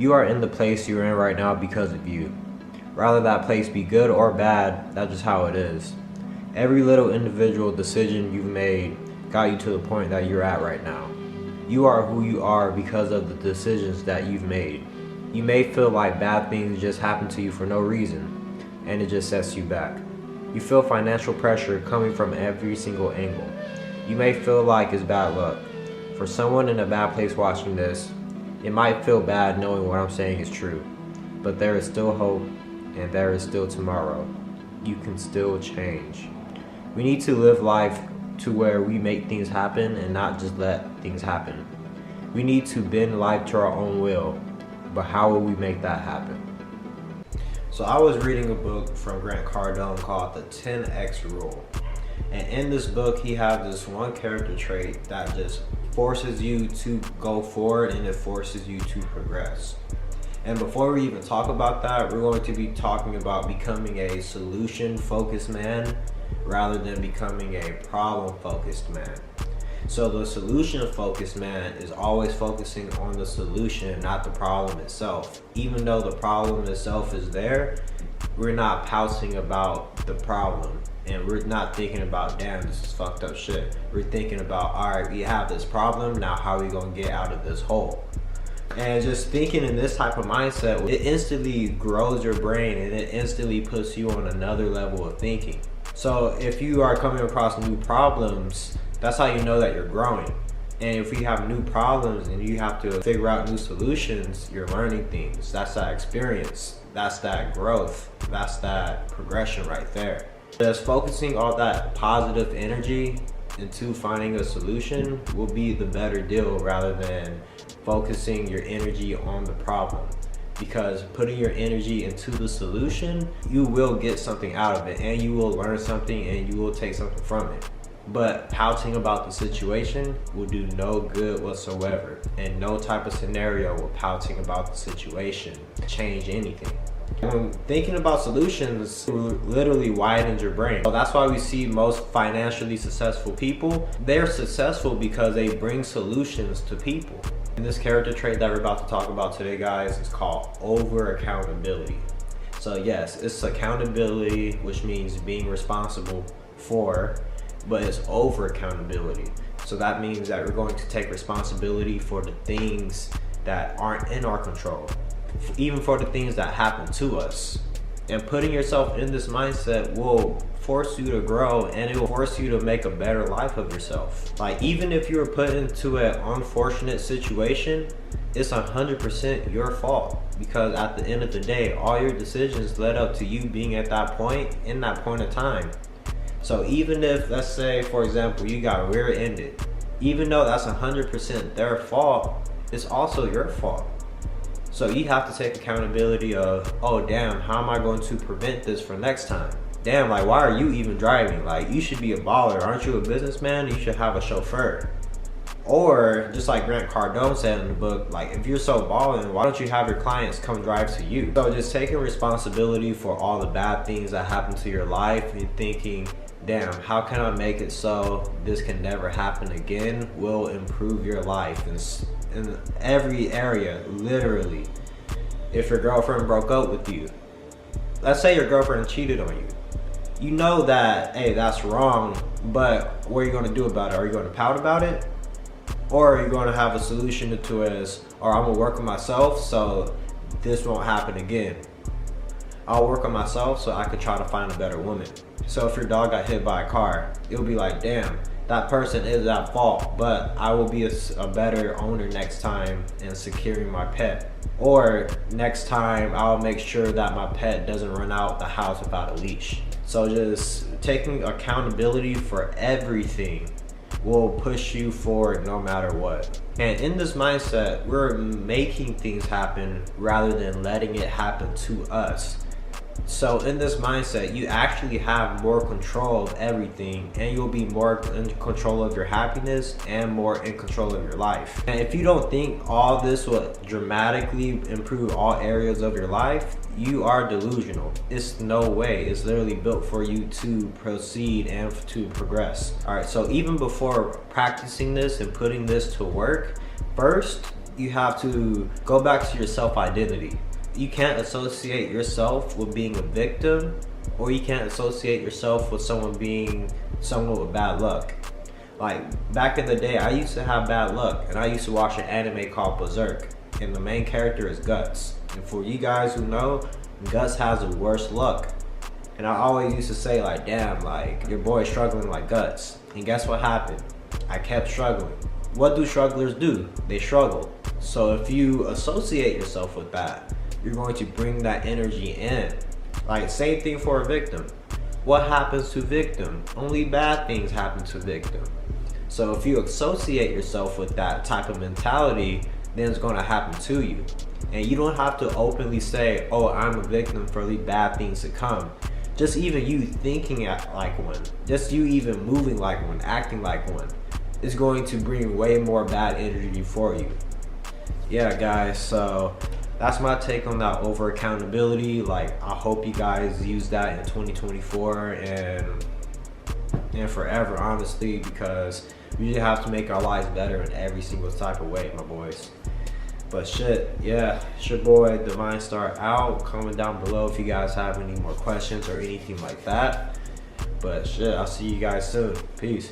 You are in the place you're in right now because of you. Rather that place be good or bad, that's just how it is. Every little individual decision you've made got you to the point that you're at right now. You are who you are because of the decisions that you've made. You may feel like bad things just happen to you for no reason, and it just sets you back. You feel financial pressure coming from every single angle. You may feel like it's bad luck. For someone in a bad place watching this, it might feel bad knowing what I'm saying is true, but there is still hope and there is still tomorrow. You can still change. We need to live life to where we make things happen and not just let things happen. We need to bend life to our own will, but how will we make that happen? So I was reading a book from Grant Cardone called the 10X Rule. And in this book, he has this one character trait that just forces you to go forward and it forces you to progress. And before we even talk about that, we're going to be talking about becoming a solution-focused man rather than becoming a problem-focused man. So the solution-focused man is always focusing on the solution, not the problem itself. Even though the problem itself is there, we're not pouting about the problem. And we're not thinking about, damn, this is fucked up shit. We're thinking about, all right, we have this problem, now how are we gonna get out of this hole? And just thinking in this type of mindset, it instantly grows your brain and it instantly puts you on another level of thinking. So if you are coming across new problems, that's how you know that you're growing. And if you have new problems and you have to figure out new solutions, you're learning things. That's that experience. That's that growth. That's that progression right there. Just focusing all that positive energy into finding a solution will be the better deal rather than focusing your energy on the problem. Because putting your energy into the solution, you will get something out of it and you will learn something and you will take something from it. But pouting about the situation will do no good whatsoever. And no type of scenario will pouting about the situation change anything. When thinking about solutions, it literally widens your brain. So that's why we see most financially successful people, they're successful because they bring solutions to people. And this character trait that we're about to talk about today, guys, is called overaccountability. So yes, it's accountability, which means being responsible for, but it's over accountability. So that means that we're going to take responsibility for the things that aren't in our control, even for the things that happen to us. And putting yourself in this mindset will force you to grow and it will force you to make a better life of yourself. Like, even if you were put into an unfortunate situation, it's 100% your fault, because at the end of the day, all your decisions led up to you being at that point in that point of time. So even if, let's say for example, you got rear-ended, even though that's 100% their fault, it's also your fault. So you have to take accountability of, oh damn, how am I going to prevent this for next time? Damn, like, why are you even driving? Like, you should be a baller. Aren't you a businessman? You should have a chauffeur. Or just like Grant Cardone said in the book, like, if you're so balling, why don't you have your clients come drive to you? So just taking responsibility for all the bad things that happen to your life and thinking, damn, how can I make it so this can never happen again, will improve your life in every area, literally. If your girlfriend broke up with you, let's say your girlfriend cheated on you, you know that, hey, that's wrong, but what are you going to do about it? Are you going to pout about it? Or are you going to have a solution to it as, or I'm going to work on myself so this won't happen again. I'll work on myself so I could try to find a better woman. So if your dog got hit by a car, it'll be like, damn, that person is at fault, but I will be a better owner next time in securing my pet. Or next time I'll make sure that my pet doesn't run out the house without a leash. So just taking accountability for everything will push you forward no matter what. And in this mindset, we're making things happen rather than letting it happen to us. So in this mindset, you actually have more control of everything, and you'll be more in control of your happiness and more in control of your life. And if you don't think all this will dramatically improve all areas of your life, you are delusional. It's no way. It's literally built for you to proceed and to progress. All right, so even before practicing this and putting this to work, first, you have to go back to your self-identity. You can't associate yourself with being a victim, or you can't associate yourself with someone with bad luck. Like, back in the day, I used to have bad luck, and I used to watch an anime called Berserk, and the main character is Guts. And for you guys who know, Guts has the worst luck. And I always used to say, like, damn, like, your boy's struggling like Guts. And guess what happened? I kept struggling. What do strugglers do? They struggle. So if you associate yourself with that, you're going to bring that energy in. Like, same thing for a victim. What happens to victim? Only bad things happen to victim. So if you associate yourself with that type of mentality, then it's going to happen to you. And you don't have to openly say, oh, I'm a victim for these bad things to come. Just even you thinking like one, just you even moving like one, acting like one, is going to bring way more bad energy for you. Yeah, guys, so that's my take on that over accountability. Like, I hope you guys use that in 2024 and forever, honestly, because we just have to make our lives better in every single type of way, my boys. But shit, yeah, it's your boy Divine Star out. Comment down below if you guys have any more questions or anything like that. But shit, I'll see you guys soon. Peace.